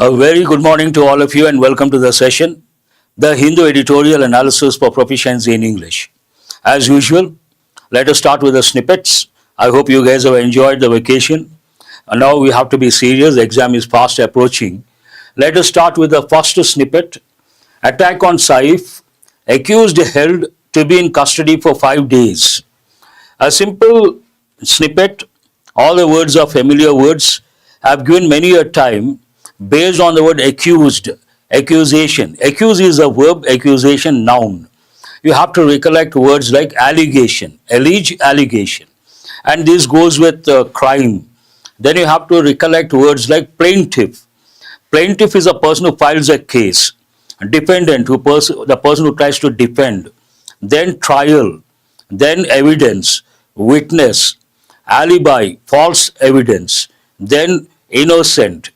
A very good morning to all of you and welcome to the session, the Hindu Editorial Analysis for Proficiency in English. As usual, let us start with the snippets. I hope you guys have enjoyed the vacation. And now we have to be serious, the exam is fast approaching. Let us start with the first snippet. Attack on Saif, accused held to be in custody for 5 days. A simple snippet, all the words are familiar words. I have given many a time based on the word accused, accusation. Accuse is a verb, accusation noun. You have to recollect words like allegation, allege, allegation. And this goes with crime. Then you have to recollect words like plaintiff. Plaintiff is a person who files a case. Defendant, the person who tries to defend. Then trial. Then evidence, witness, alibi, false evidence. Then innocent,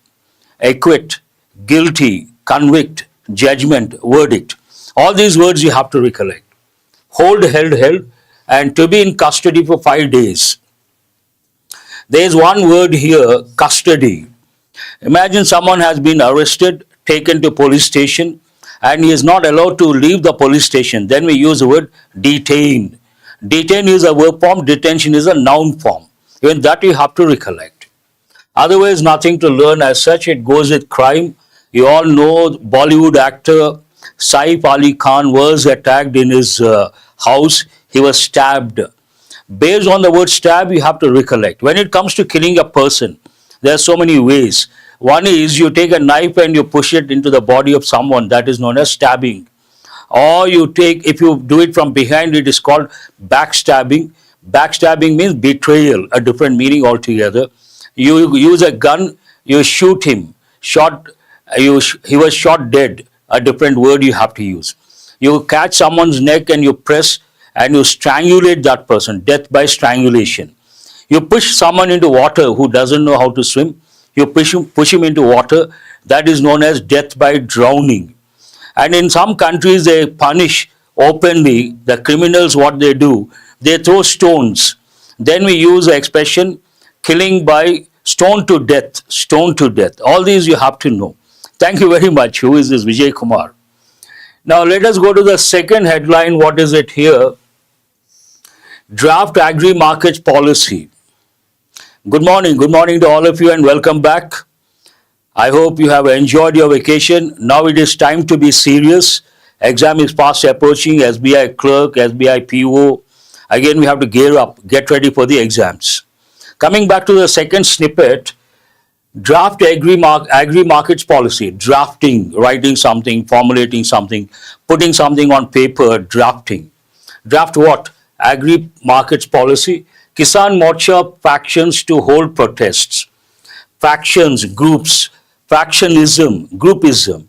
acquit, guilty, convict, judgment, verdict. All these words you have to recollect. Hold, held, and to be in custody for 5 days. There is one word here, custody. Imagine someone has been arrested, taken to police station, and he is not allowed to leave the police station. Then we use the word detain. Detain is a verb form, detention is a noun form. Even that you have to recollect. Otherwise, nothing to learn as such. It goes with crime. You all know Bollywood actor Saif Ali Khan was attacked in his house. He was stabbed. Based on the word stab, you have to recollect. When it comes to killing a person, there are so many ways. One is you take a knife and you push it into the body of someone. That is known as stabbing. Or if you do it from behind, it is called backstabbing. Backstabbing means betrayal, a different meaning altogether. You use a gun, you shoot him. He was shot dead, a different word you have to use. You catch someone's neck and you press and you strangulate that person, death by strangulation. You push someone into water who doesn't know how to swim. You push him into water. That is known as death by drowning. And in some countries, they punish openly the criminals. What they do, they throw stones. Then we use the expression killing by stone to death, stone to death. All these you have to know. Thank you very much. Who is this? Vijay Kumar. Now let us go to the second headline. What is it here? Draft Agri-Markets Policy. Good morning to all of you and welcome back. I hope you have enjoyed your vacation. Now it is time to be serious. Exam is fast approaching. SBI clerk, SBI PO. Again, we have to gear up, get ready for the exams. Coming back to the second snippet, draft agri-markets policy, drafting, writing something, formulating something, putting something on paper, drafting. Draft what? Agri-markets policy. Kisan Morcha factions to hold protests. Factions, groups, factionism, groupism.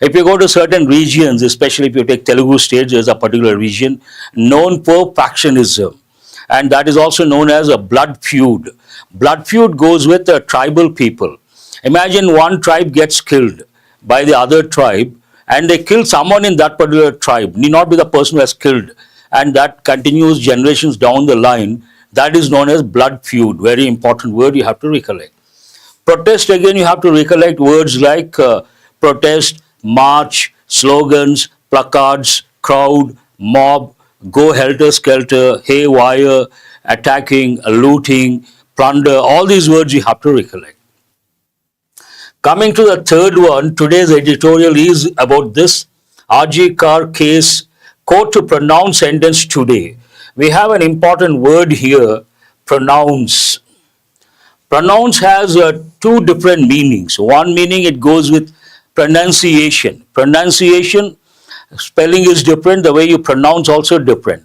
If you go to certain regions, especially if you take Telugu states, there's a particular region known for factionism. And that is also known as a blood feud. Blood feud goes with tribal people. Imagine one tribe gets killed by the other tribe and they kill someone in that particular tribe. Need not be the person who has killed. And that continues generations down the line. That is known as blood feud. Very important word you have to recollect. Protest, again, you have to recollect words like protest, march, slogans, placards, crowd, mob, go helter-skelter, haywire, attacking, looting, plunder. All these words you have to recollect. Coming to the third one, today's editorial is about this RG Kar case, court to pronounce sentence today. We have an important word here, pronounce. Pronounce has two different meanings. One meaning it goes with pronunciation. Pronunciation, spelling is different, the way you pronounce also different.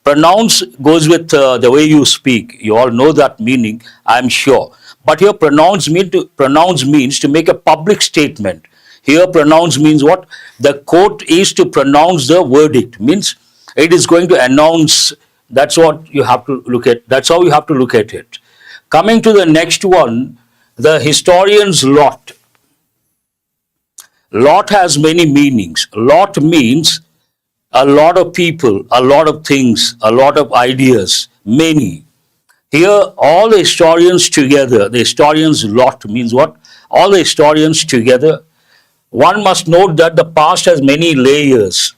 Pronounce goes with the way you speak. You all know that meaning, I'm sure. But here pronounce means to make a public statement. Here pronounce means what? The court is to pronounce the verdict. Means it is going to announce. That's what you have to look at. That's how you have to look at it. Coming to the next one, the historian's lot. Lot has many meanings. Lot means a lot of people, a lot of things, a lot of ideas, many. Here, all the historians together, the historians' lot means what? all the historians together. One must note that the past has many layers.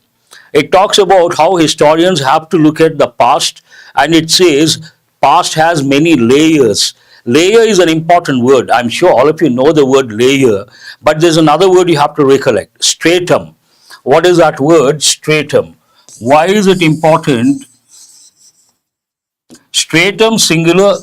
It talks about how historians have to look at the past, and it says past has many layers. Layer is an important word. I'm sure all of you know the word layer, but there's another word you have to recollect: stratum. What is that word? Stratum. Why is it important? Stratum singular,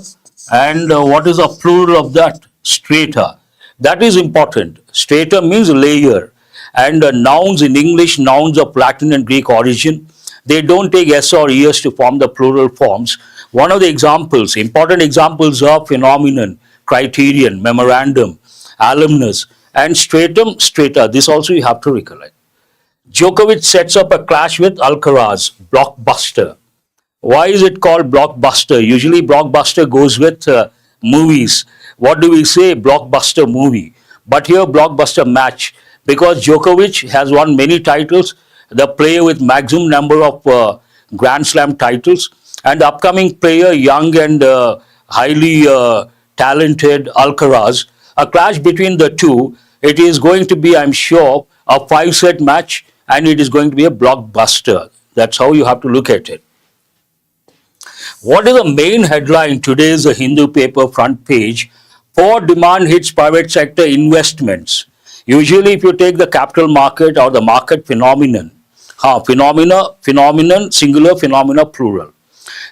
and what is the plural of that? Strata. That is important. Stratum means layer, and nouns in English, nouns of Latin and Greek origin, they don't take s or es to form the plural forms. One of the examples, important examples are phenomenon, criterion, memorandum, alumnus, and stratum, strata. This also you have to recollect. Djokovic sets up a clash with Alcaraz, blockbuster. Why is it called blockbuster? Usually blockbuster goes with movies. What do we say? Blockbuster movie. But here blockbuster match, because Djokovic has won many titles, the player with maximum number of Grand Slam titles, and the upcoming player, young and highly talented Alcaraz. A clash between the two. It is going to be, I'm sure, a 5-set match, and it is going to be a blockbuster. That's how you have to look at it. What is the main headline today's Hindu paper front page? For demand hits private sector investments. Usually if you take the capital market or the market phenomenon, phenomenon, singular, phenomena, plural.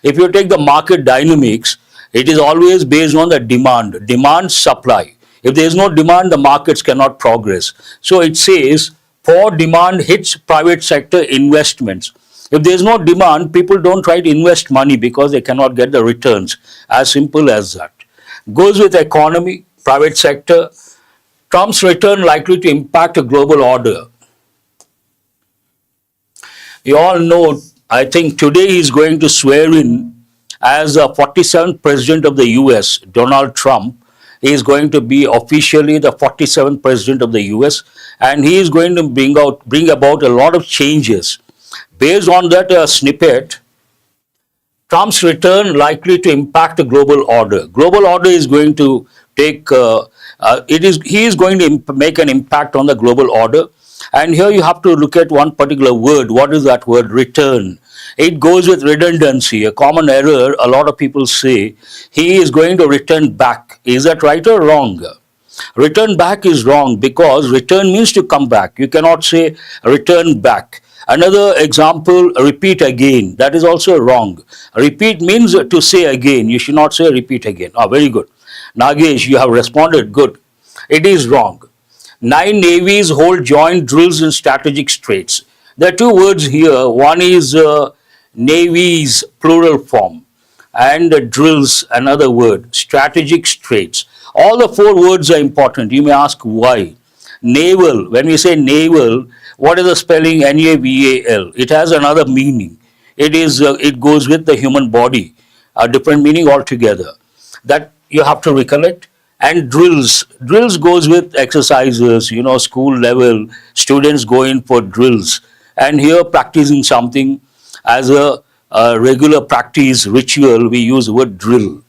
If you take the market dynamics, it is always based on the demand, supply. If there is no demand, the markets cannot progress. So it says, for demand hits private sector investments. If there is no demand, people don't try to invest money because they cannot get the returns. As simple as that. Goes with economy, private sector. Trump's return likely to impact a global order. You all know, I think today he is going to swear in as the 47th president of the US, Donald Trump. He is going to be officially the 47th president of the US, and he is going to bring about a lot of changes. Based on that snippet, Trump's return likely to impact the global order. Global order is going to take, he is going to make an impact on the global order. And here you have to look at one particular word. What is that word? Return. It goes with redundancy, a common error. A lot of people say he is going to return back. Is that right or wrong? Return back is wrong, because return means to come back. You cannot say return back. Another example, repeat again. That is also wrong. Repeat means to say again. You should not say repeat again. Very good. Nagesh, you have responded. Good. It is wrong. 9 navies hold joint drills in strategic straits. There are two words here. One is navies, plural form, and drills, another word, strategic straits. All the 4 words are important. You may ask why. Naval, when we say naval, what is the spelling? N-A-V-A-L. It has another meaning. It goes with the human body, a different meaning altogether. That you have to recollect. And drills goes with exercises, school level, students go in for drills. And here practicing something as a regular practice ritual, we use the word drill.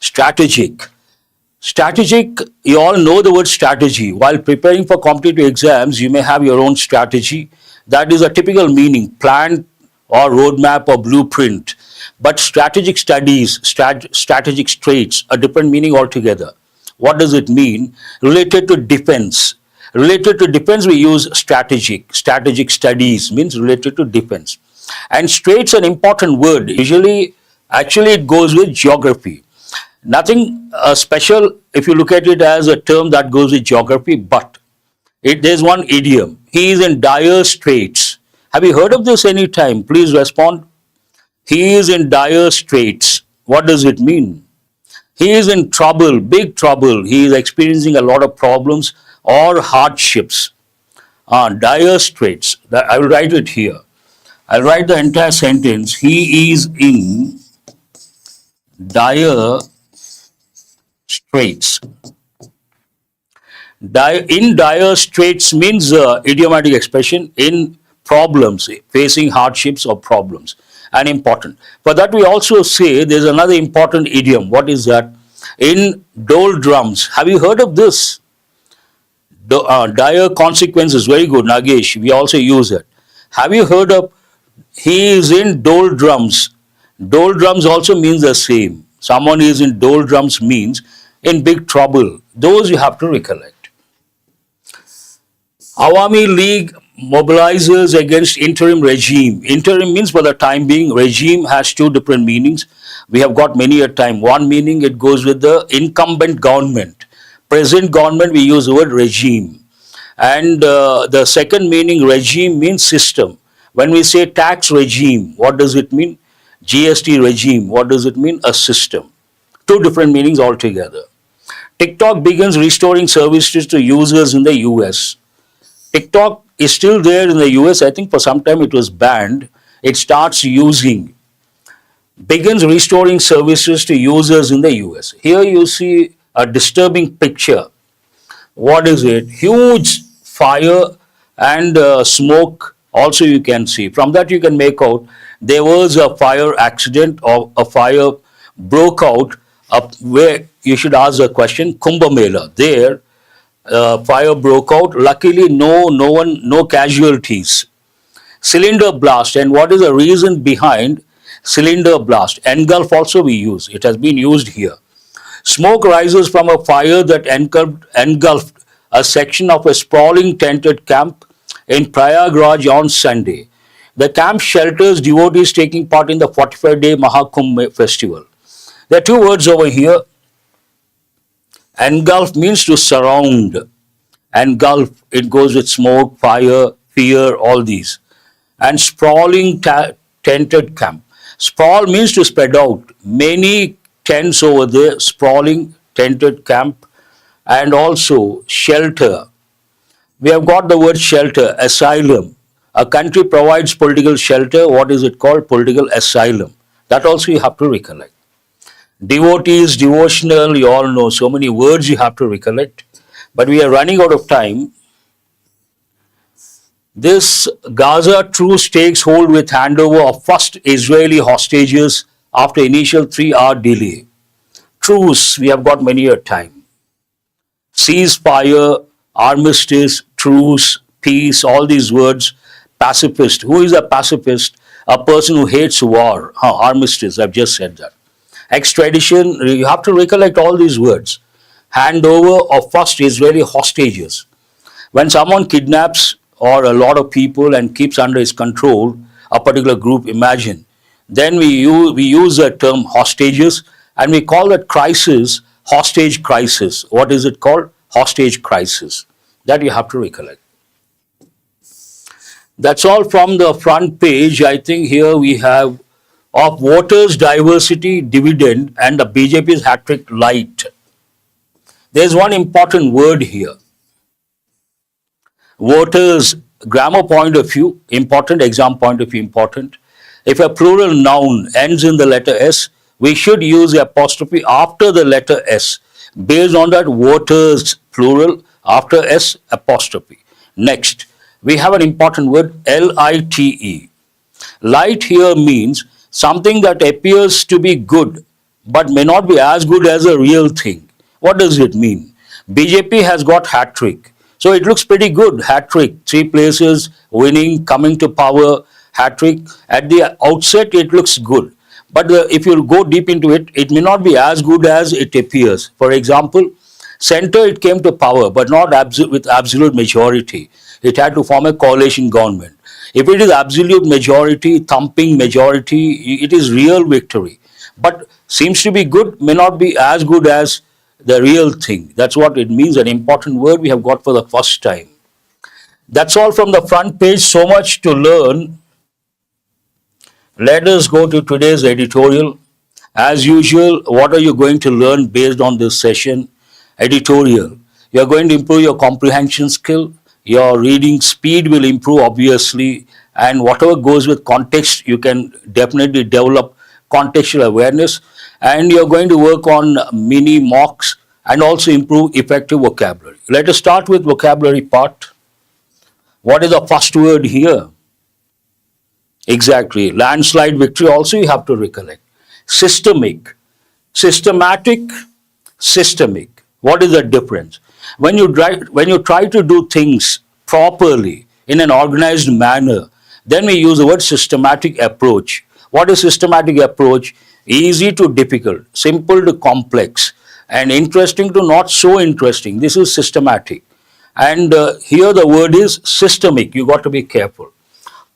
Strategic. Strategic, you all know the word strategy. While preparing for competitive exams, you may have your own strategy. That is a typical meaning, plan or roadmap or blueprint. But strategic studies, strategic straits, a different meaning altogether. What does it mean? Related to defense. Related to defense, we use strategic. Strategic studies means related to defense. And straits an important word. Actually it goes with geography. Nothing special if you look at it as a term that goes with geography, but there's one idiom. He is in dire straits. Have you heard of this any time? Please respond. He is in dire straits. What does it mean? He is in trouble, big trouble. He is experiencing a lot of problems or hardships. Dire straits. I will write it here. I'll write the entire sentence. He is in dire straits. In dire straits means idiomatic expression, in problems, facing hardships or problems, and important. For that we also say there's another important idiom. What is that? In doldrums, have you heard of this? Dire consequences, very good, Nagesh. We also use it. Have you heard of he is in doldrums? Doldrums also means the same. Someone is in doldrums means in big trouble. Those you have to recollect. Awami League mobilizes against interim regime. Interim means for the time being. Regime has two different meanings. We have got many a time. One meaning it goes with the incumbent government. Present government we use the word regime. And the second meaning regime means system. When we say tax regime, what does it mean? GST regime, what does it mean? A system. Two different meanings altogether. TikTok begins restoring services to users in the US. TikTok is still there in the US. I think for some time it was banned. It starts begins restoring services to users in the US. Here you see a disturbing picture. What is it? Huge fire and smoke also you can see. From that you can make out there was a fire accident or a fire broke out up where you should ask the question, Kumbh Mela. There fire broke out. Luckily, no casualties. Cylinder blast, and what is the reason behind cylinder blast? Engulf also we use. It has been used here. Smoke rises from a fire that engulfed a section of a sprawling tented camp in Prayagraj on Sunday. The camp shelters devotees taking part in the 45-day Mahakumbh festival. There are two words over here. Engulf means to surround. Engulf, it goes with smoke, fire, fear, all these. And sprawling tented camp. Sprawl means to spread out. Many tents over there, sprawling tented camp, and also shelter. We have got the word shelter, asylum. A country provides political shelter. What is it called? Political asylum. That also you have to recollect. Devotees, devotional, you all know so many words you have to recollect. But we are running out of time. This Gaza truce takes hold with handover of first Israeli hostages after initial 3-hour delay. Truce, we have got many a time. Ceasefire, armistice, truce, peace, all these words. Pacifist. Who is a pacifist? A person who hates war. Armistice, I've just said that. Extradition, you have to recollect all these words. Handover of first Israeli hostages. When someone kidnaps or a lot of people and keeps under his control a particular group, imagine, then we use the term hostages and we call that crisis hostage crisis. What is it called? Hostage crisis. That you have to recollect. That's all from the front page. I think here we have of voters diversity dividend and the BJP's hat-trick light. There's one important word here. Voters, grammar point of view, important, exam point of view, important. If a plural noun ends in the letter S, we should use the apostrophe after the letter S. Based on that, voters, plural, after S, apostrophe. Next, we have an important word, L-I-T-E. Light here means something that appears to be good, but may not be as good as a real thing. What does it mean? BJP has got hat-trick. So it looks pretty good, hat-trick. 3 places, winning, coming to power, hat-trick. At the outset, it looks good. But if you go deep into it, it may not be as good as it appears. For example, Centre, it came to power, but not with absolute majority. It had to form a coalition government. If it is absolute majority, thumping majority, it is real victory. But seems to be good, may not be as good as the real thing. That's what it means, an important word we have got for the first time. That's all from the front page, so much to learn. Let us go to today's editorial. As usual, what are you going to learn based on this session? Editorial. You are going to improve your comprehension skill. Your reading speed will improve, obviously, and whatever goes with context, you can definitely develop contextual awareness, and you're going to work on mini mocks and also improve effective vocabulary. Let us start with vocabulary part. What is the first word here? Exactly, landslide victory also you have to recollect. Systemic. Systematic systemic. What is the difference? When you try to do things properly in an organized manner, then we use the word systematic approach. What is systematic approach? Easy to difficult, simple to complex, and interesting to not so interesting. This is systematic. And here the word is systemic. You got to be careful.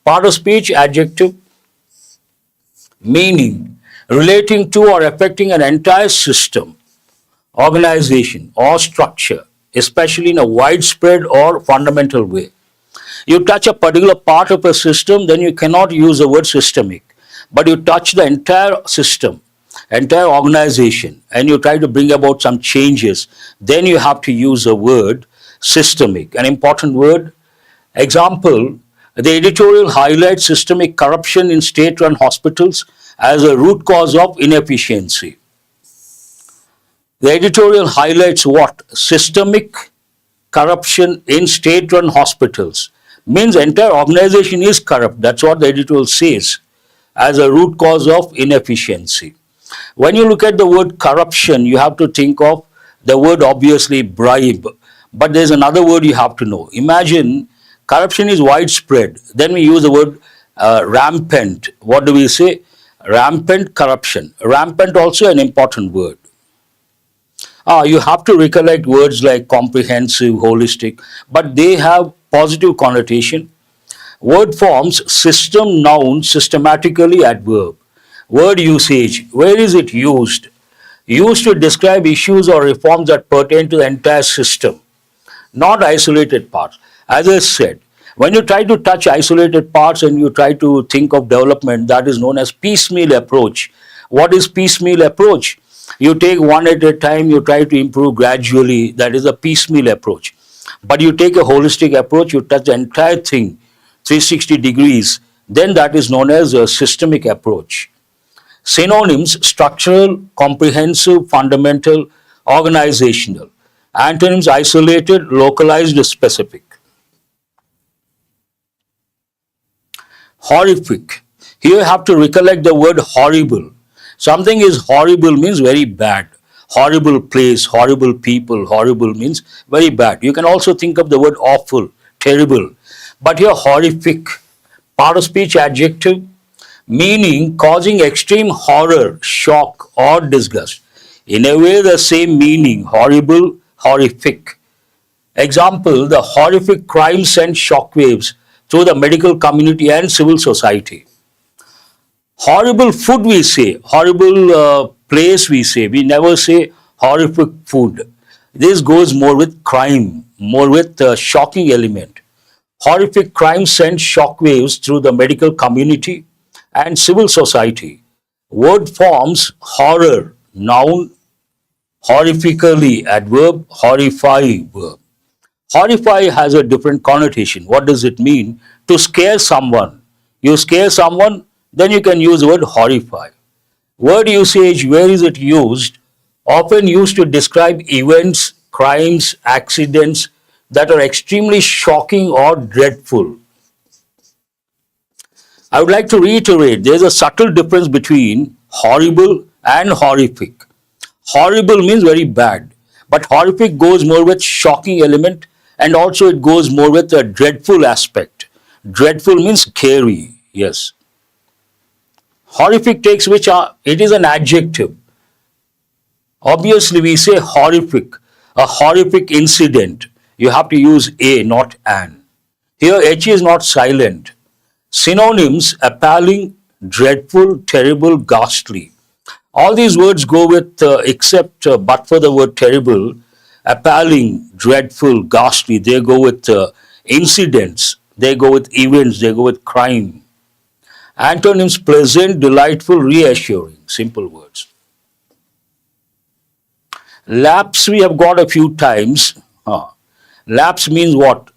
Part of speech, adjective, meaning relating to or affecting an entire system, organization, or structure, especially in a widespread or fundamental way. You touch a particular part of a system, then you cannot use the word systemic. But you touch the entire system, entire organization, and you try to bring about some changes, then you have to use the word systemic, an important word. Example, the editorial highlights systemic corruption in state-run hospitals as a root cause of inefficiency. The editorial highlights what? Systemic corruption in state-run hospitals. Means entire organization is corrupt. That's what the editorial says, as a root cause of inefficiency. When you look at the word corruption, you have to think of the word obviously bribe. But there's another word you have to know. Imagine corruption is widespread. Then we use the word rampant. What do we say? Rampant corruption. Rampant also an important word. You have to recollect words like comprehensive, holistic, but they have positive connotation. Word forms system, noun, systematically, adverb. Word usage, where is it used? Used to describe issues or reforms that pertain to the entire system, not isolated parts. As I said, when you try to touch isolated parts and you try to think of development, that is known as piecemeal approach. What is piecemeal approach? You take one at a time, you try to improve gradually. That is a piecemeal approach. But you take a holistic approach, you touch the entire thing, 360 degrees, then that is known as a systemic approach. Synonyms, structural, comprehensive, fundamental, organizational. Antonyms, isolated, localized, specific. Horrific. Here you have to recollect the word horrible. Something is horrible means very bad. Horrible place, horrible people, horrible means very bad. You can also think of the word awful, terrible. But here horrific, part of speech, adjective, meaning causing extreme horror, shock or disgust. In a way the same meaning, horrible, horrific. Example, the horrific crime sent shockwaves through the medical community and civil society. Horrible food we say, horrible place we say. We never say horrific food. This goes more with crime, more with shocking element. Horrific crime sent shockwaves through the medical community and civil society. Word forms horror, noun, horrifically, adverb, horrify, verb. Horrify has a different connotation. What does it mean? To scare someone. You scare someone, then you can use the word horrify. Word usage, where is it used? Often used to describe events, crimes, accidents that are extremely shocking or dreadful. I would like to reiterate, there is a subtle difference between horrible and horrific. Horrible means very bad, but horrific goes more with shocking element and also it goes more with a dreadful aspect. Dreadful means scary, yes. Horrific takes which it is an adjective. Obviously we say horrific, a horrific incident. You have to use a, not an. Here H is not silent. Synonyms, appalling, dreadful, terrible, ghastly. All these words go with, except but for the word terrible, appalling, dreadful, ghastly, they go with incidents, they go with events, they go with crime. Antonyms, pleasant, delightful, reassuring. Simple words. Lapse we have got a few times. Lapse means what?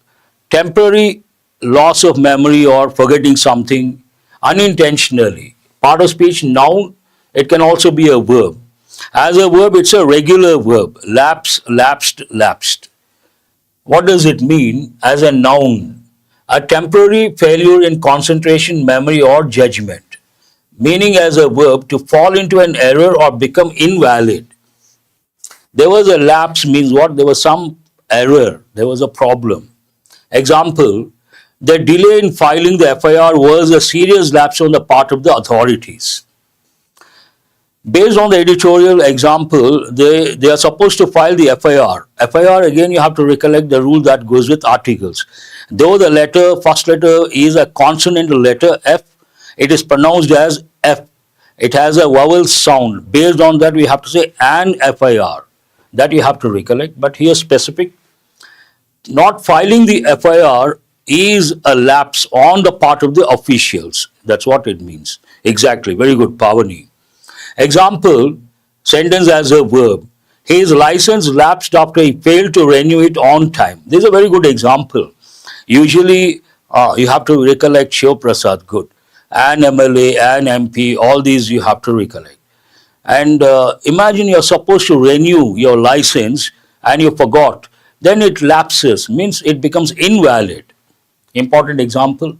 Temporary loss of memory or forgetting something unintentionally. Part of speech, noun, it can also be a verb. As a verb, it's a regular verb. Lapse, lapsed, lapsed. What does it mean? As a noun, a temporary failure in concentration, memory or judgment. Meaning as a verb, to fall into an error or become invalid. There was a lapse means what? There was some error. There was a problem. Example, the delay in filing the FIR was a serious lapse on the part of the authorities. Based on the editorial example, they are supposed to file the FIR. FIR, again, you have to recollect the rule that goes with articles. Though the letter, first letter is a consonantal letter, F, it is pronounced as F. It has a vowel sound. Based on that, we have to say an FIR. That you have to recollect. But here specific, not filing the FIR is a lapse on the part of the officials. That's what it means. Exactly. Very good, Pavani. Example, sentence as a verb. His license lapsed after he failed to renew it on time. This is a very good example. Usually, you have to recollect Shiv Prasad, good. An MLA, an MP, all these you have to recollect. And imagine you're supposed to renew your license and you forgot. Then it lapses, means it becomes invalid. Important example.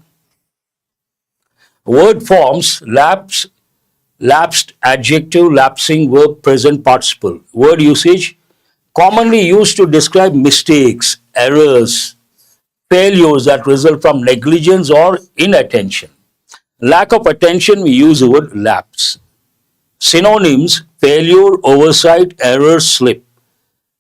Word forms, lapse, lapsed, adjective, lapsing, verb, present participle. Word usage, commonly used to describe mistakes, errors, failures that result from negligence or inattention. Lack of attention, we use the word lapse. Synonyms, failure, oversight, error, slip.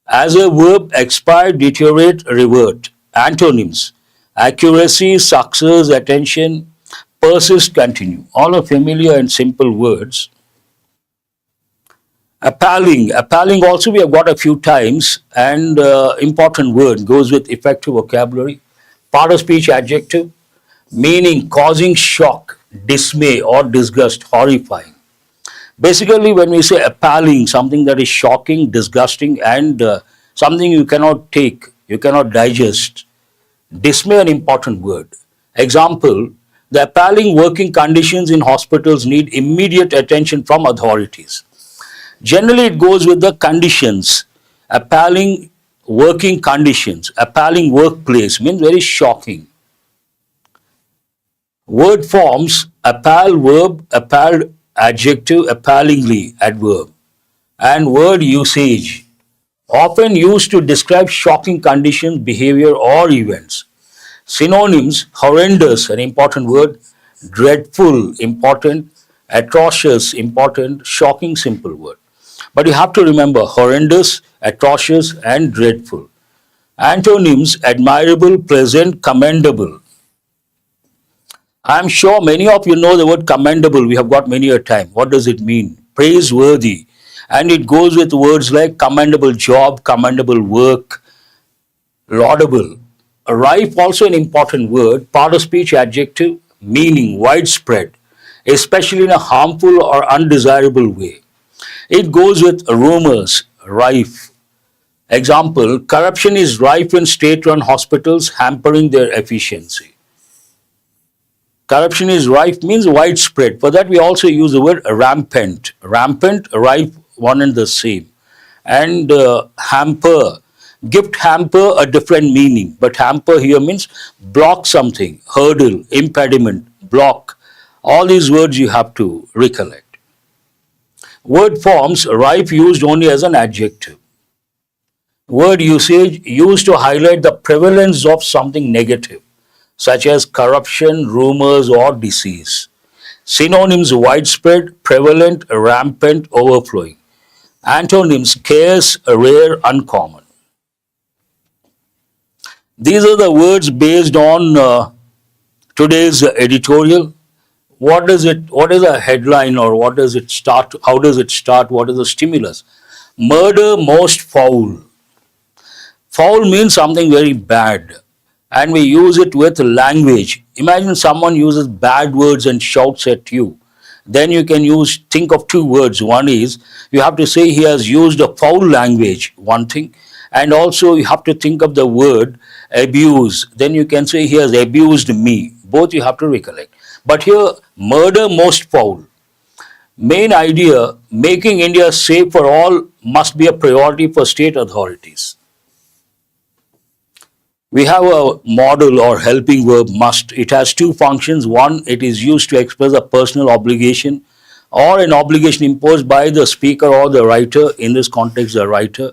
As a verb, expire, deteriorate, revert. Antonyms, accuracy, success, attention, persist, continue. All are familiar and simple words. Appalling. Appalling also we have got a few times, and important word goes with effective vocabulary. Part of speech adjective, meaning causing shock, dismay or disgust, horrifying. Basically, when we say appalling, something that is shocking, disgusting, and something you cannot take, you cannot digest. Dismay, an important word. Example, the appalling working conditions in hospitals need immediate attention from authorities. Generally, it goes with the conditions. Appalling working conditions, appalling workplace means very shocking. Word forms, appal verb, appalled adjective, appallingly adverb. And word usage, often used to describe shocking conditions, behavior or events. Synonyms, horrendous, an important word, dreadful, important, atrocious, important, shocking, simple word. But you have to remember horrendous, atrocious and dreadful. Antonyms, admirable, pleasant, commendable. I am sure many of you know the word commendable. We have got many a time. What does it mean? Praiseworthy. And it goes with words like commendable job, commendable work, laudable. Rife, also an important word, part of speech adjective, meaning widespread, especially in a harmful or undesirable way. It goes with rumors, rife. Example, corruption is rife in state-run hospitals, hampering their efficiency. Corruption is rife means widespread. For that, we also use the word rampant. Rampant, rife, one and the same. And hamper, gift hamper, a different meaning. But hamper here means block something, hurdle, impediment, block. All these words you have to recollect. Word forms, rife used only as an adjective. Word usage used to highlight the prevalence of something negative, such as corruption, rumors, or disease. Synonyms, widespread, prevalent, rampant, overflowing. Antonyms, scarce, rare, uncommon. These are the words based on today's editorial. What is a headline, or what does it start? How does it start? What is the stimulus? Murder most foul. Foul means something very bad, and we use it with language. Imagine someone uses bad words and shouts at you. Then you can think of two words. One is, you have to say he has used a foul language, one thing. And also you have to think of the word abuse. Then you can say he has abused me. Both you have to recollect. But here, murder most foul. Main idea, making India safe for all must be a priority for state authorities. We have a model or helping verb must. It has two functions. One, it is used to express a personal obligation or an obligation imposed by the speaker or the writer, in this context the writer.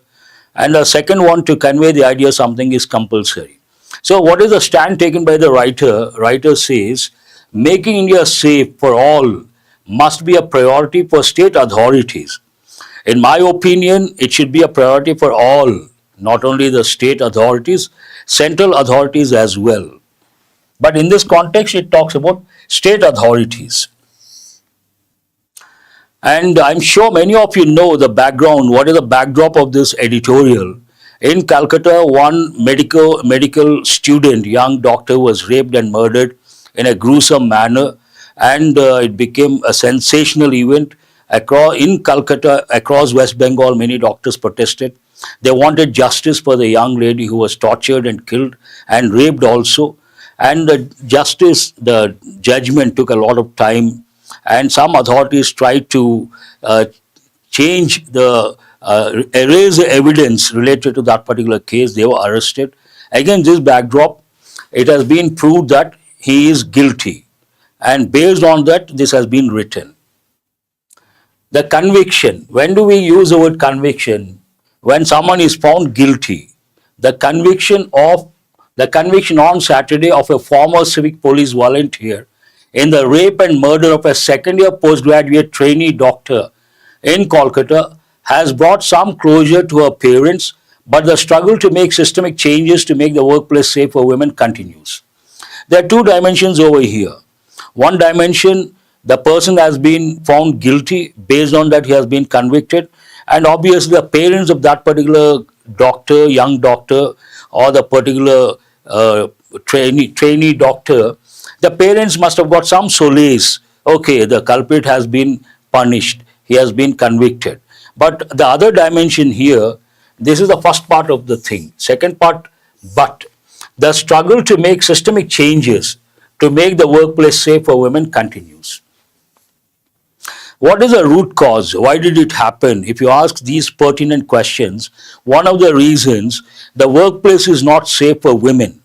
and the second one to convey the idea something is compulsory. So what is the stand taken by the writer? Writer says, making India safe for all must be a priority for state authorities. In my opinion, it should be a priority for all, not only the state authorities, central authorities as well. But in this context, it talks about state authorities. And I'm sure many of you know the background, what is the backdrop of this editorial. In Calcutta, one medical student, young doctor, was raped and murdered in a gruesome manner, and it became a sensational event in Calcutta, across West Bengal. Many doctors protested. They wanted justice for the young lady who was tortured and killed and raped also. And the judgment took a lot of time, and some authorities tried to erase the evidence related to that particular case. They were arrested. Against this backdrop, it has been proved that he is guilty, and based on that, this has been written. The conviction. When do we use the word conviction? When someone is found guilty. The conviction on Saturday of a former civic police volunteer in the rape and murder of a second-year postgraduate trainee doctor in Kolkata has brought some closure to her parents, but the struggle to make systemic changes to make the workplace safe for women continues. There are two dimensions over here. One dimension, the person has been found guilty. Based on that, he has been convicted. And obviously, the parents of that particular doctor, young doctor, or the particular trainee doctor, the parents must have got some solace. Okay, the culprit has been punished. He has been convicted. But the other dimension here, this is the first part of the thing. Second part, but the struggle to make systemic changes to make the workplace safe for women continues. What is the root cause? Why did it happen? If you ask these pertinent questions, one of the reasons the workplace is not safe for women.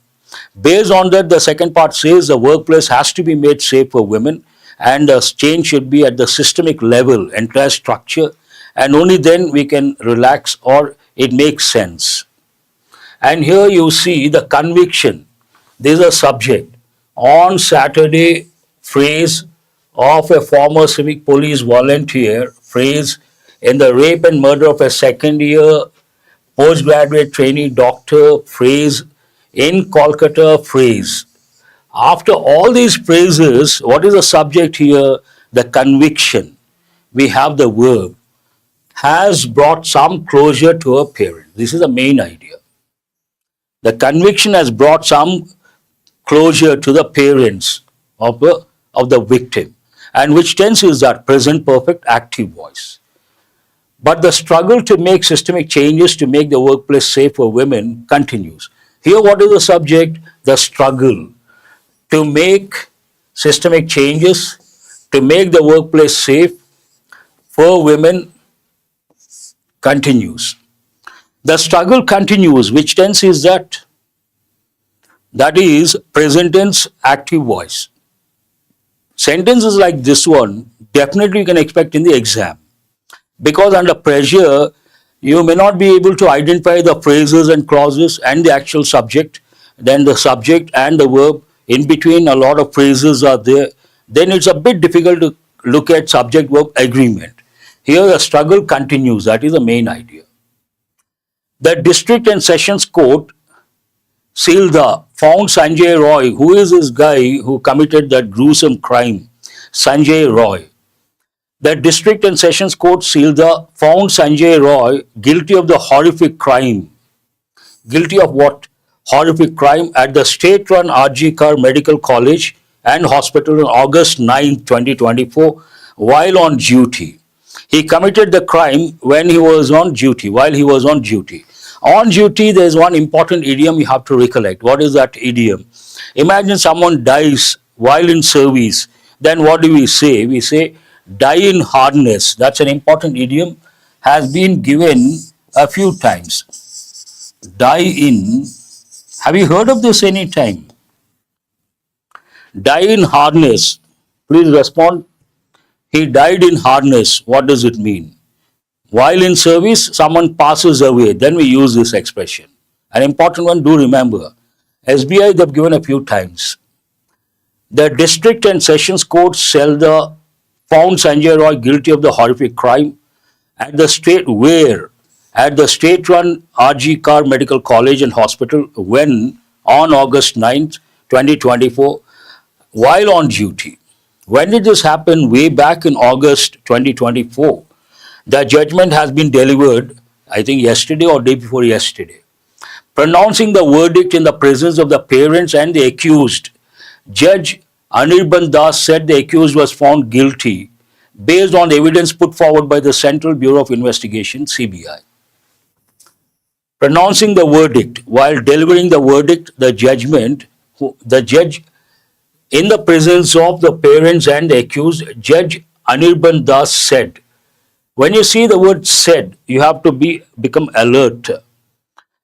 Based on that, the second part says the workplace has to be made safe for women, and the change should be at the systemic level, entire structure, and only then we can relax or it makes sense. And here you see the conviction. This is a subject. On Saturday, phrase of a former civic police volunteer, phrase in the rape and murder of a second-year postgraduate trainee doctor, phrase in Kolkata, phrase. After all these phrases, what is the subject here? The conviction. We have the verb. Has brought some closure to her parent. This is the main idea. The conviction has brought some closure to the parents of the victim. And which tense is that? Present perfect active voice. But the struggle to make systemic changes to make the workplace safe for women continues. Here, what is the subject? The struggle to make systemic changes to make the workplace safe for women continues. The struggle continues. Which tense is that? That is present tense active voice. Sentences like this one, definitely you can expect in the exam. Because under pressure, you may not be able to identify the phrases and clauses and the actual subject. Then the subject and the verb, in between a lot of phrases are there. Then it's a bit difficult to look at subject-verb agreement. Here the struggle continues. That is the main idea. The district and sessions court, Silda, found Sanjay Roy. Who is this guy who committed that gruesome crime? Sanjay Roy. The district and sessions court, Silda, found Sanjay Roy guilty of the horrific crime. Guilty of what? Horrific crime at the state-run R.G. Kar Medical College and Hospital on August 9, 2024, while on duty. He committed the crime when he was on duty, while he was on duty. On duty, there is one important idiom you have to recollect. What is that idiom? Imagine someone dies while in service. Then what do we say? We say, die in harness. That's an important idiom, has been given a few times. Die in, have you heard of this any time? Die in harness. Please respond. He died in harness. What does it mean? While in service, someone passes away, then we use this expression. An important one, do remember. SBI, they've given a few times. The district and sessions courts found Sanjay Roy guilty of the horrific crime at the state-run RG Kar Medical College and Hospital when on August 9th, 2024, while on duty. When did this happen? Way back in August 2024. The judgment has been delivered, I think yesterday or day before yesterday. Pronouncing the verdict in the presence of the parents and the accused, Judge Anirban Das said the accused was found guilty based on evidence put forward by the Central Bureau of Investigation, CBI. Pronouncing the verdict, while delivering the verdict, the judge, in the presence of the parents and the accused, Judge Anirban Das said. When you see the word said, you have to become alert.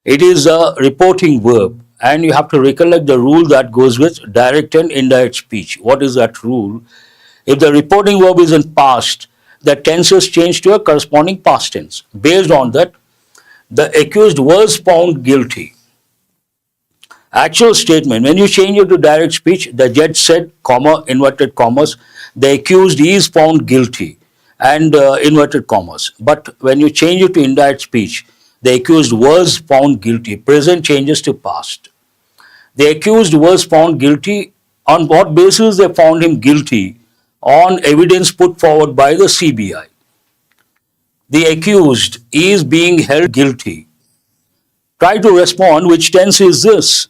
It is a reporting verb, and you have to recollect the rule that goes with direct and indirect speech. What is that rule? If the reporting verb is in past, the tense is changed to a corresponding past tense. Based on that, the accused was found guilty. Actual statement, when you change it to direct speech, the judge said, comma, inverted commas, the accused is found guilty, and inverted commas. But when you change it to indirect speech, the accused was found guilty. Present changes to past. The accused was found guilty. On what basis they found him guilty? On evidence put forward by the CBI. The accused is being held guilty. Try to respond, which tense is this?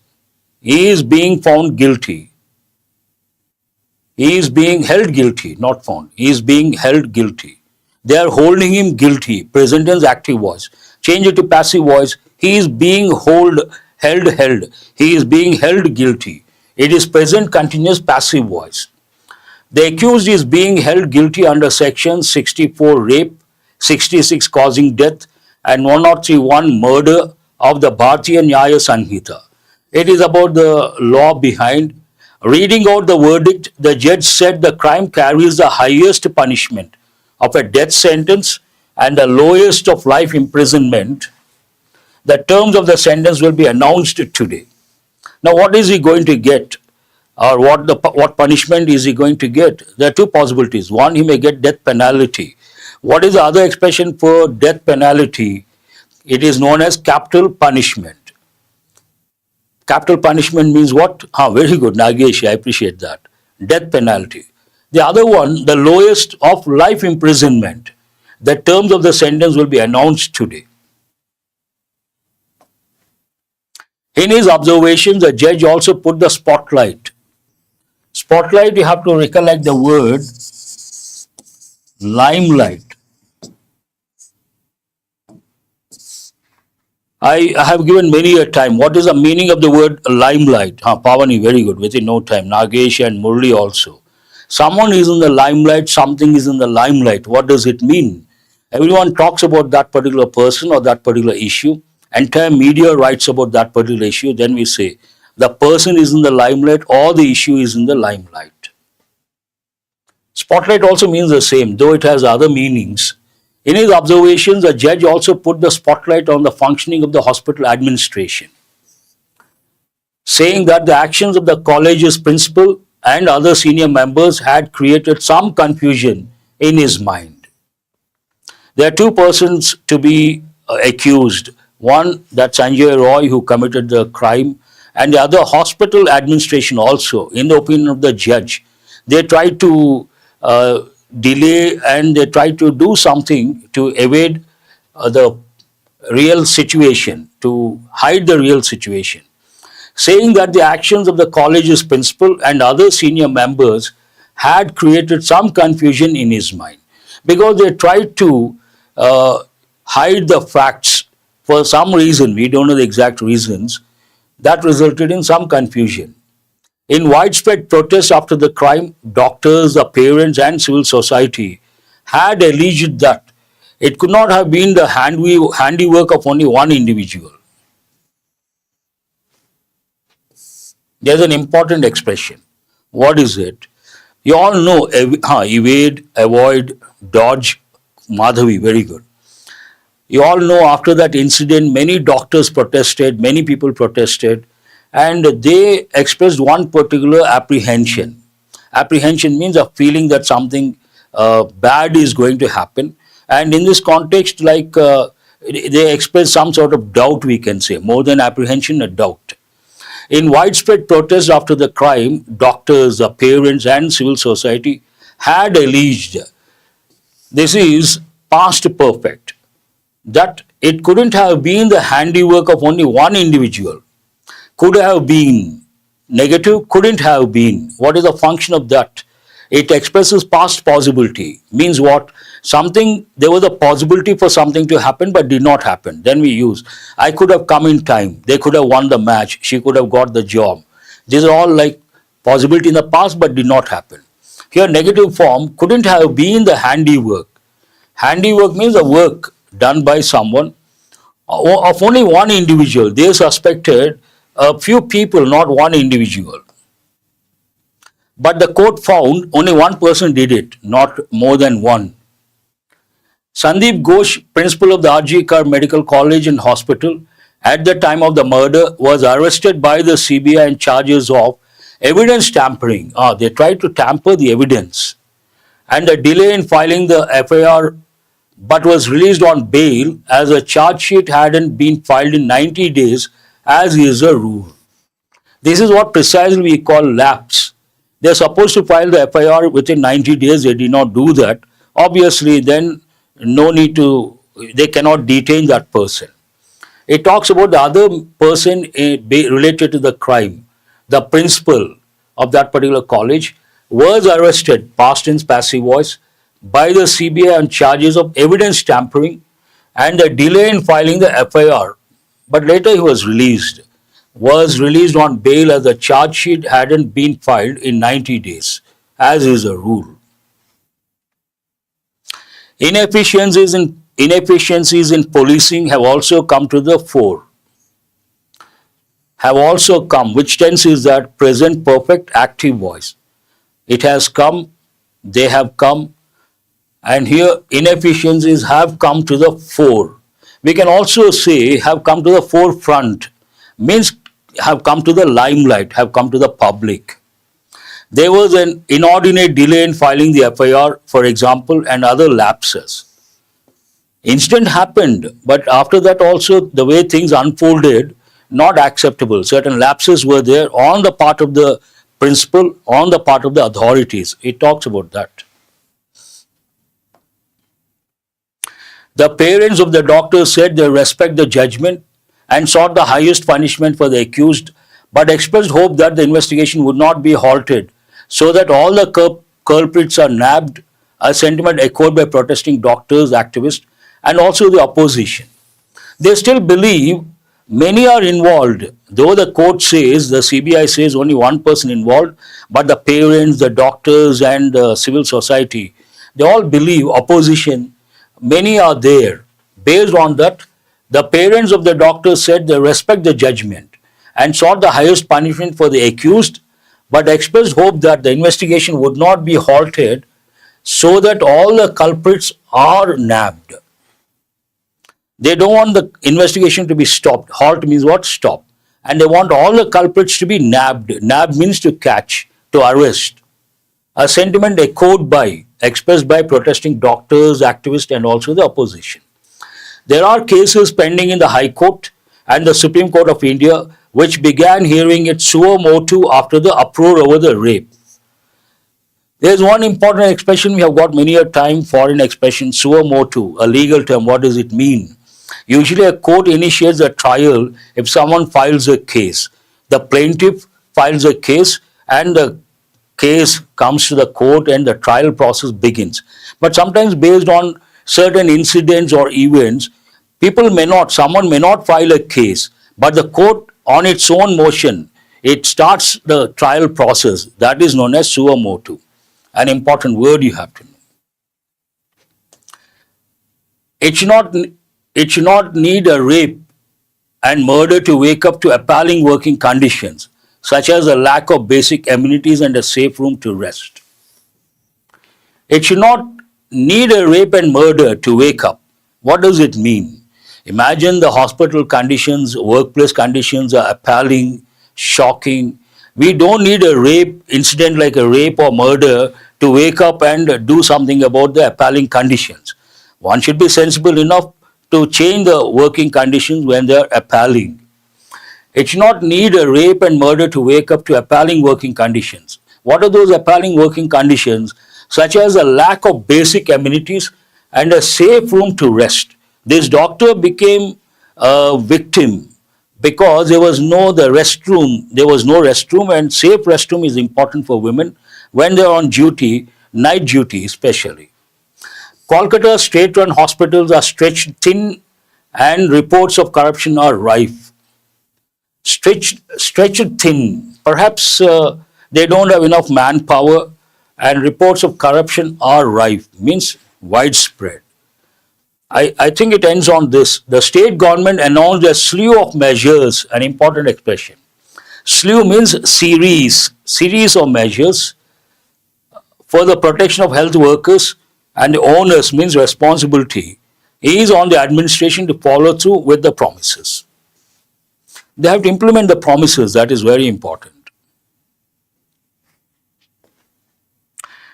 He is being found guilty. He is being held guilty, not found. He is being held guilty. They are holding him guilty. Present tense active voice. Change it to passive voice. He is being held. He is being held guilty. It is present continuous passive voice. The accused is being held guilty under section 64 rape, 66 causing death, and 1031 murder of the Bharatiya Nyaya Sanhita. It is about the law behind. Reading out the verdict, the judge said the crime carries the highest punishment of a death sentence and the lowest of life imprisonment. The terms of the sentence will be announced today. Now, what is he going to get? Or what punishment is he going to get? There are two possibilities. One, he may get death penalty. What is the other expression for death penalty? It is known as capital punishment. Capital punishment means what? Very good, Nagesh, I appreciate that. Death penalty. The other one, the lowest of life imprisonment. The terms of the sentence will be announced today. In his observations, the judge also put the spotlight. Spotlight, you have to recollect the word limelight. I have given many a time. What is the meaning of the word limelight? Pavani, very good, within no time. Nagesh and Murli also. Someone is in the limelight, something is in the limelight. What does it mean? Everyone talks about that particular person or that particular issue. Entire media writes about that particular issue. Then we say, the person is in the limelight or the issue is in the limelight. Spotlight also means the same, though it has other meanings. In his observations, the judge also put the spotlight on the functioning of the hospital administration, saying that the actions of the college's principal and other senior members had created some confusion in his mind. There are two persons to be accused. One, that Sanjay Roy, who committed the crime, and the other, hospital administration also. In the opinion of the judge, they tried to delay and they tried to do something to evade the real situation, to hide the real situation, saying that the actions of the college's principal and other senior members had created some confusion in his mind because they tried to hide the facts for some reason. We don't know the exact reasons. That resulted in some confusion. In widespread protests after the crime, doctors, the parents, and civil society had alleged that it could not have been the handiwork of only one individual. There's an important expression. What is it? You all know evade, avoid, dodge. Madhavi, very good. You all know after that incident, many doctors protested, many people protested, and they expressed one particular apprehension. Apprehension means a feeling that something bad is going to happen. And in this context, they express some sort of doubt, we can say, more than apprehension, a doubt. In widespread protest after the crime, doctors, the parents, and civil society had alleged this is past perfect, that it couldn't have been the handiwork of only one individual. Could have been negative, couldn't have been. What is the function of that? It expresses past possibility. Means what? Something, there was a possibility for something to happen but did not happen. Then we use, I could have come in time. They could have won the match. She could have got the job. These are all like possibility in the past but did not happen. Here negative form, couldn't have been the handiwork. Handiwork means the work done by someone of only one individual. They suspected a few people, not one individual. But the court found only one person did it, not more than one. Sandeep Ghosh, principal of the R.G. Kar Medical College and Hospital, at the time of the murder, was arrested by the CBI on charges of evidence tampering. They tried to tamper the evidence. And a delay in filing the FIR, but was released on bail as a charge sheet hadn't been filed in 90 days, as is a rule. This is what precisely we call lapse. They're supposed to file the FIR within 90 days. They did not do that. Obviously, then no need to, they cannot detain that person. It talks about the other person related to the crime. The principal of that particular college was arrested, past tense passive voice, by the CBI on charges of evidence tampering and a delay in filing the FIR. But later he was released on bail as the charge sheet hadn't been filed in 90 days, as is a rule. Inefficiencies in policing have also come to the fore. Which tense is that? Present perfect active voice. It has come, they have come, and here inefficiencies have come to the fore. We can also say have come to the forefront, means have come to the limelight, have come to the public. There was an inordinate delay in filing the FIR, for example, and other lapses. Incident happened, but after that also the way things unfolded, not acceptable. Certain lapses were there on the part of the principal, on the part of the authorities. It talks about that. The parents of the doctors said they respect the judgment and sought the highest punishment for the accused, but expressed hope that the investigation would not be halted so that all the culprits are nabbed, a sentiment echoed by protesting doctors, activists, and also the opposition. They still believe many are involved, though the court says, the CBI says only one person involved, but the parents, the doctors, and the civil society, they all believe, opposition, many are there. Based on that, the parents of the doctors said they respect the judgment and sought the highest punishment for the accused, but expressed hope that the investigation would not be halted so that all the culprits are nabbed. They don't want the investigation to be stopped. Halt means what? Stop. And they want all the culprits to be nabbed. Nab means to catch, to arrest. A sentiment expressed by protesting doctors, activists, and also the opposition. There are cases pending in the High Court and the Supreme Court of India which began hearing it suo motu after the uproar over the rape. There is one important expression we have got many a time, foreign expression, suo motu, a legal term. What does it mean? Usually a court initiates a trial if someone files a case. The plaintiff files a case and the case comes to the court and the trial process begins. But sometimes based on certain incidents or events, someone may not file a case, but the court on its own motion, it starts the trial process. That is known as suo motu. An important word you have to know. It should not need a rape and murder to wake up to appalling working conditions, such as a lack of basic amenities and a safe room to rest. It should not need a rape and murder to wake up. What does it mean? Imagine the hospital conditions, workplace conditions are appalling, shocking. We don't need a rape incident like a rape or murder to wake up and do something about the appalling conditions. One should be sensible enough to change the working conditions when they are appalling. It should not need a rape and murder to wake up to appalling working conditions. What are those appalling working conditions? Such as a lack of basic amenities and a safe room to rest. This doctor became a victim because there was no restroom, and safe restroom is important for women when they are on duty, night duty especially. Kolkata state-run hospitals are stretched thin and reports of corruption are rife. Stretched thin. Perhaps they don't have enough manpower and reports of corruption are rife, means widespread. I think it ends on this. The state government announced a slew of measures, an important expression. Slew means series of measures for the protection of health workers, and the onus means responsibility is on the administration to follow through with the promises. They have to implement the promises, that is very important.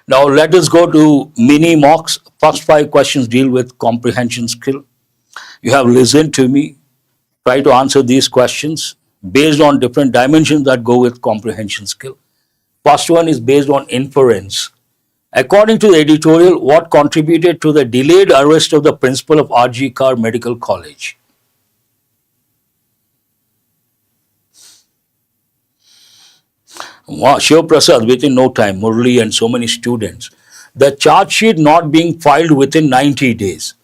Now let us go to mini mocks. First 5 questions deal with comprehension skill. You have listened to me. Try to answer these questions based on different dimensions that go with comprehension skill. First one is based on inference. According to the editorial, what contributed to the delayed arrest of the principal of R.G. Kar Medical College? Wow, Shiv Prasad, within no time, Murli and so many students. The charge sheet not being filed within 90 days.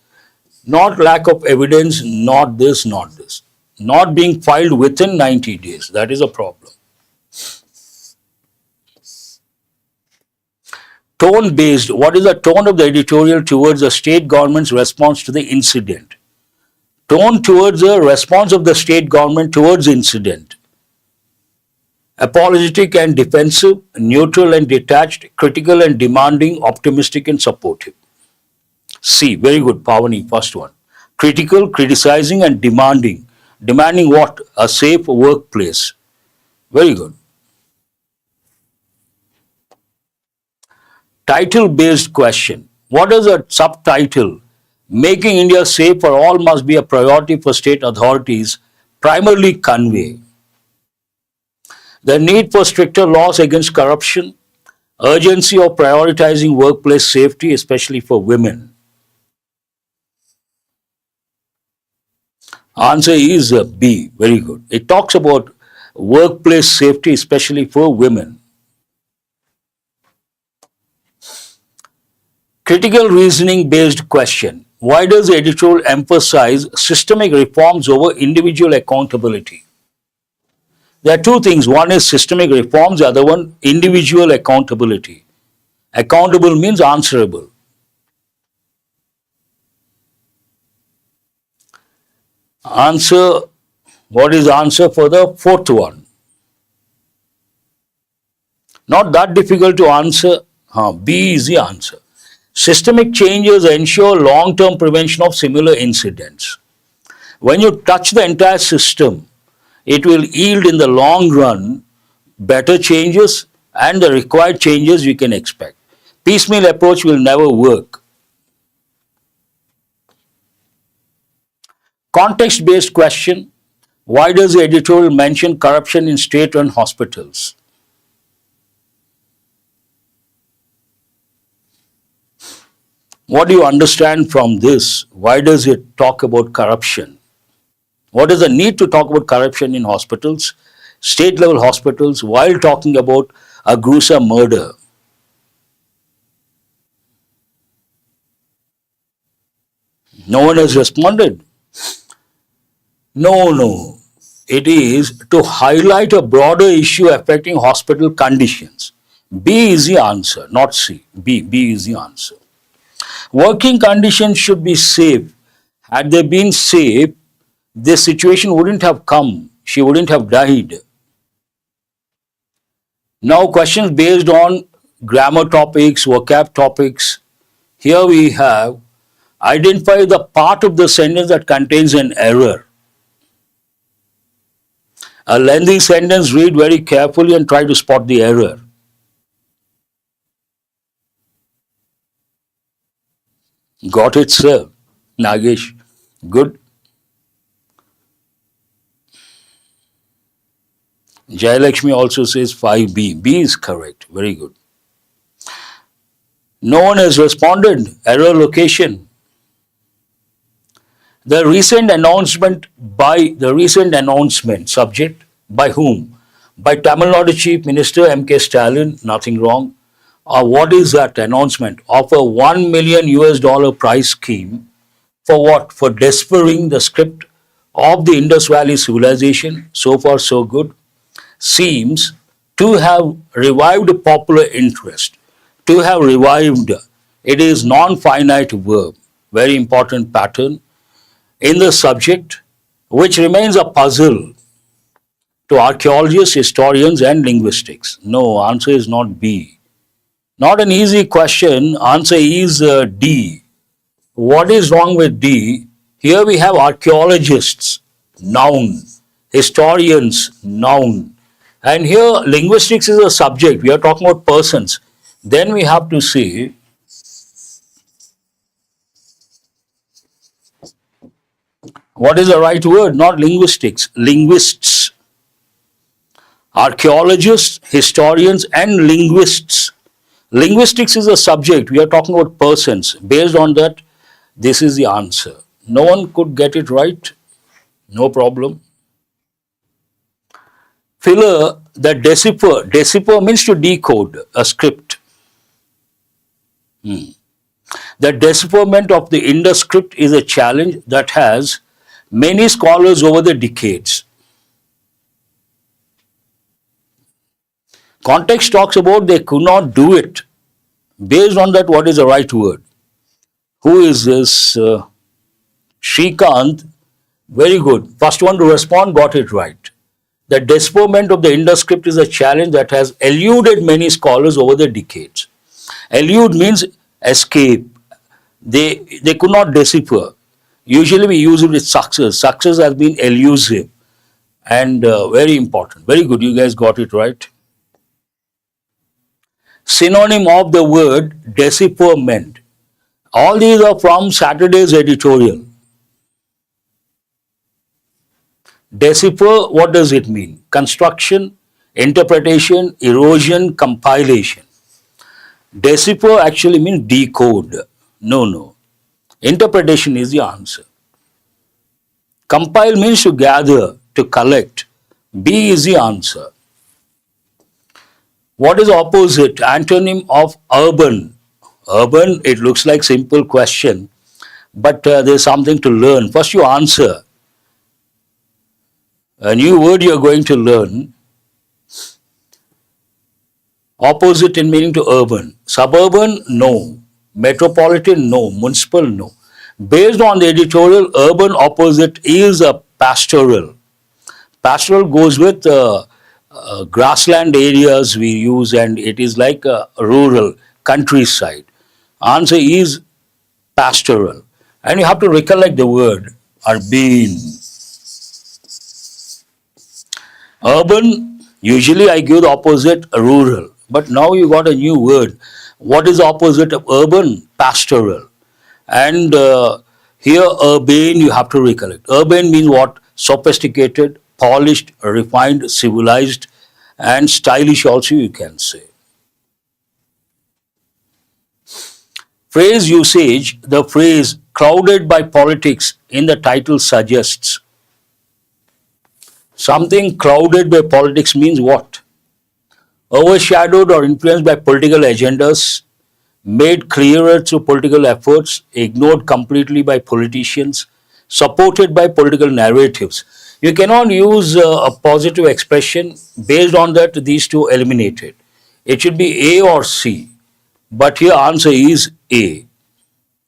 Not lack of evidence, not this, not this. Not being filed within 90 days. That is a problem. Tone based. What is the tone of the editorial towards the state government's response to the incident? Tone towards the response of the state government towards the incident. Apologetic and defensive, neutral and detached, critical and demanding, optimistic and supportive. C, very good, Pavani, first one. Critical, criticizing and demanding. Demanding what? A safe workplace. Very good. Title-based question. What is a subtitle? Making India safe for all must be a priority for state authorities, primarily convey the need for stricter laws against corruption, urgency of prioritizing workplace safety, especially for women. Answer is B. Very good. It talks about workplace safety, especially for women. Critical reasoning based question. Why does the editorial emphasize systemic reforms over individual accountability? There are two things. One is systemic reforms, the other one individual accountability. Accountable means answerable. Answer, what is answer for the fourth one? Not that difficult to answer. B is the answer. Systemic changes ensure long-term prevention of similar incidents. When you touch the entire system, it will yield in the long run better changes and the required changes you can expect. Piecemeal approach will never work. Context-based question. Why does the editorial mention corruption in state-run hospitals? What do you understand from this? Why does it talk about corruption? What is the need to talk about corruption in hospitals, state-level hospitals, while talking about a gruesome murder? No one has responded. No. It is to highlight a broader issue affecting hospital conditions. B is the answer, not C. B is the answer. Working conditions should be safe. Had they been safe, this situation wouldn't have come. She wouldn't have died. Now questions based on grammar topics, vocab topics. Here we have Identify the part of the sentence that contains an error. A lengthy sentence, read very carefully and try to spot the error. Got it, sir. Nagesh. Good. Jayalakshmi also says 5B. B is correct. Very good. No one has responded. Error location. The recent announcement subject by whom? By Tamil Nadu Chief Minister M.K. Stalin, nothing wrong. What is that announcement? Of a $1 million US prize scheme for what? For deciphering the script of the Indus Valley civilization. So far, so good. Seems to have revived popular interest. To have revived, it is non-finite verb, very important pattern in the subject, which remains a puzzle to archaeologists, historians, and linguistics. No, answer is not B. Not an easy question. Answer is D. What is wrong with D? Here we have archaeologists, noun, historians, noun. And here linguistics is a subject. We are talking about persons. Then we have to see what is the right word, not linguistics. Linguists, archaeologists, historians, and linguists. Linguistics is a subject. We are talking about persons. Based on that, this is the answer. No one could get it right. No problem. Filler, the decipher. Decipher means to decode a script. The decipherment of the Indus script is a challenge that has many scholars over the decades. Context talks about they could not do it. Based on that, what is the right word? Who is this? Shrikant. Very good. First one to respond got it right. The decipherment of the Indus script is a challenge that has eluded many scholars over the decades. Elude means escape. They could not decipher. Usually we use it with success. Success has been elusive and very important. Very good. You guys got it right. Synonym of the word decipherment. All these are from Saturday's editorial. Decipher, what does it mean? Construction, interpretation, erosion, compilation. Decipher actually means decode. No. Interpretation is the answer. Compile means to gather, to collect. B is the answer. What is opposite? Antonym of urban. Urban, it looks like simple question, but there's something to learn. First you answer. A new word you are going to learn. Opposite in meaning to urban. Suburban, no. Metropolitan, no. Municipal, no. Based on the editorial, urban opposite is a pastoral. Pastoral goes with grassland areas we use, and it is like a rural countryside. Answer is pastoral. And you have to recollect the word urban. Urban, usually I give the opposite rural. But now you got a new word. What is the opposite of urban? Pastoral. And here urban you have to recollect. Urban means what? Sophisticated, polished, refined, civilized, and stylish also you can say. Phrase usage, the phrase crowded by politics in the title suggests. Something crowded by politics means what? Overshadowed or influenced by political agendas, made clearer through political efforts, ignored completely by politicians, supported by political narratives. You cannot use a positive expression. Based on that, these two eliminated. It should be A or C. But here answer is A.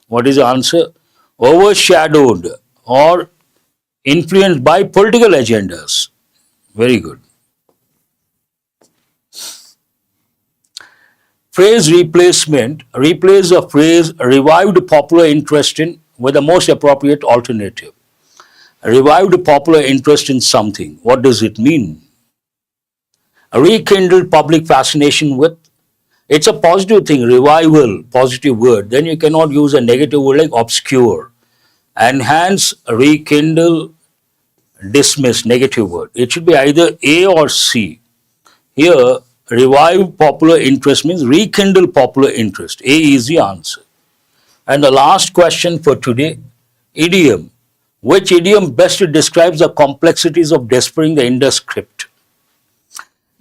What is the answer? Overshadowed or influenced by political agendas. Very good. Phrase replacement. Replace the phrase revived popular interest in with the most appropriate alternative. Revived popular interest in something. What does it mean? Rekindled public fascination with. It's a positive thing, revival, positive word. Then you cannot use a negative word like obscure. Enhance, rekindle, dismiss, negative word. It should be either A or C. Here, revive popular interest means rekindle popular interest. A is the answer. And the last question for today, idiom. Which idiom best describes the complexities of deciphering the Indus script?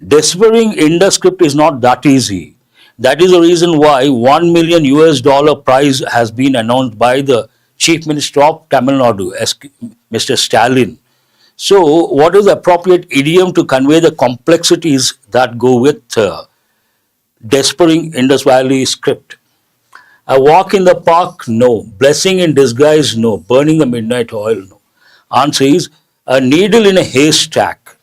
Deciphering Indus script is not that easy. That is the reason why $1 million US prize has been announced by the Chief Minister of Tamil Nadu, Mr. Stalin. So, what is the appropriate idiom to convey the complexities that go with deciphering Indus Valley script? A walk in the park? No. Blessing in disguise? No. Burning the midnight oil? No. Answer is a needle in a haystack.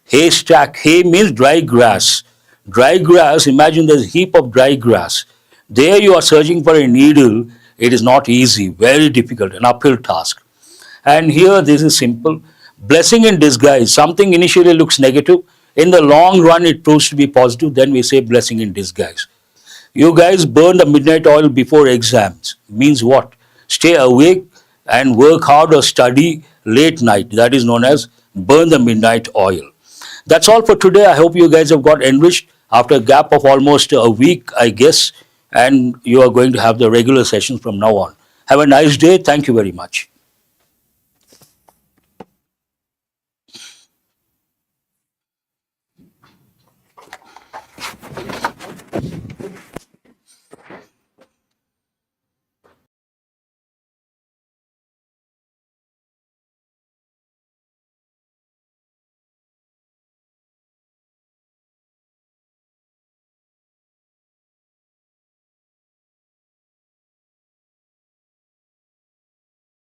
Haystack, hay means dry grass. Dry grass, imagine there's a heap of dry grass. There you are searching for a needle. It is not easy, very difficult, an uphill task. And here this is simple. Blessing in disguise, something initially looks negative. In the long run, it proves to be positive. Then we say blessing in disguise. You guys burn the midnight oil before exams. Means what? Stay awake and work hard or study late night. That is known as burn the midnight oil. That's all for today. I hope you guys have got enriched after a gap of almost a week, I guess. And you are going to have the regular sessions from now on. Have a nice day. Thank you very much.